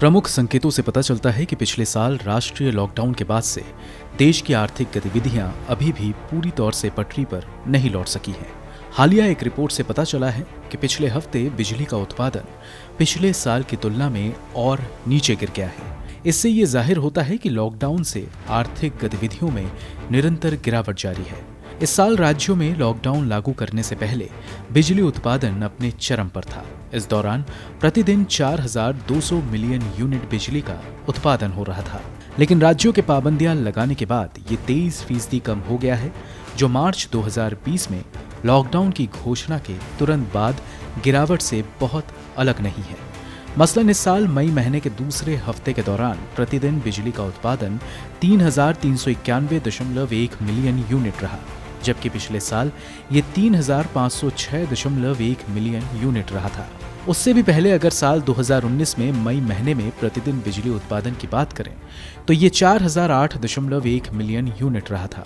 प्रमुख संकेतों से पता चलता है कि पिछले साल राष्ट्रीय लॉकडाउन के बाद से देश की आर्थिक गतिविधियां अभी भी पूरी तौर से पटरी पर नहीं लौट सकी हैं। हालिया एक रिपोर्ट से पता चला है कि पिछले हफ्ते बिजली का उत्पादन पिछले साल की तुलना में और नीचे गिर गया है। इससे ये जाहिर होता है कि लॉकडाउन से आर्थिक गतिविधियों में निरंतर गिरावट जारी है। इस साल राज्यों में लॉकडाउन लागू करने से पहले बिजली उत्पादन अपने चरम पर था। इस दौरान प्रतिदिन 4200 मिलियन यूनिट बिजली का उत्पादन हो रहा था, लेकिन राज्यों के पाबंदियां लगाने के बाद ये 23% कम हो गया है, जो मार्च 2020 में लॉकडाउन की घोषणा के तुरंत बाद गिरावट से बहुत अलग नहीं है। मसलन इस साल मई महीने के दूसरे हफ्ते के दौरान प्रतिदिन बिजली का उत्पादन 3391.1 मिलियन यूनिट रहा, जबकि पिछले साल ये 3506.1 मिलियन यूनिट रहा था। उससे भी पहले अगर साल 2019 में मई महीने में प्रतिदिन बिजली उत्पादन की बात करें तो ये 4008.1 मिलियन यूनिट रहा था।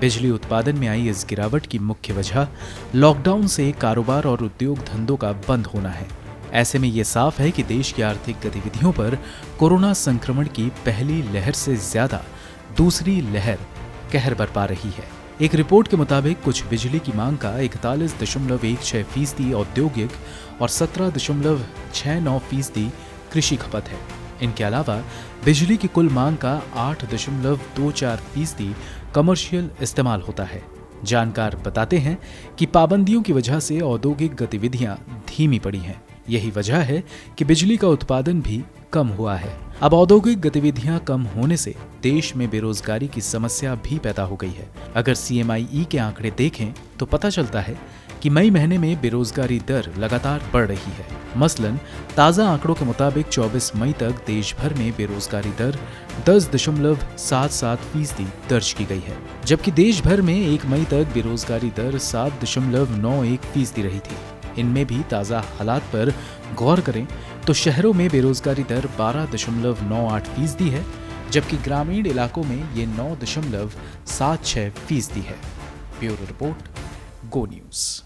बिजली उत्पादन में आई इस गिरावट की मुख्य वजह लॉकडाउन से कारोबार और उद्योग धंधों का बंद होना है। ऐसे में ये साफ है कि देश की आर्थिक गतिविधियों पर कोरोना संक्रमण की पहली लहर से ज्यादा दूसरी लहर कहर बरपा रही है। एक रिपोर्ट के मुताबिक कुछ बिजली की मांग का 41.16% औद्योगिक और 17.69% कृषि खपत है। इनके अलावा बिजली की कुल मांग का 8.24% कमर्शियल इस्तेमाल होता है। जानकार बताते हैं कि पाबंदियों की वजह से औद्योगिक गतिविधियां धीमी पड़ी हैं। यही वजह है कि बिजली का उत्पादन भी कम हुआ है। अब औद्योगिक गतिविधियां कम होने से देश में बेरोजगारी की समस्या भी पैदा हो गई है। अगर CMIE के आंकड़े देखें तो पता चलता है कि मई महीने में बेरोजगारी दर लगातार बढ़ रही है। मसलन ताज़ा आंकड़ों के मुताबिक 24 मई तक देश भर में बेरोजगारी दर 10.77% दर्ज की गई है, जबकि देश भर में 1 मई तक बेरोजगारी दर 7.91% रही थी। इनमें भी ताज़ा हालात पर गौर करें तो शहरों में बेरोजगारी दर 12.98% है, जबकि ग्रामीण इलाकों में ये 9.76% है। ब्यूरो रिपोर्ट, गो न्यूज़।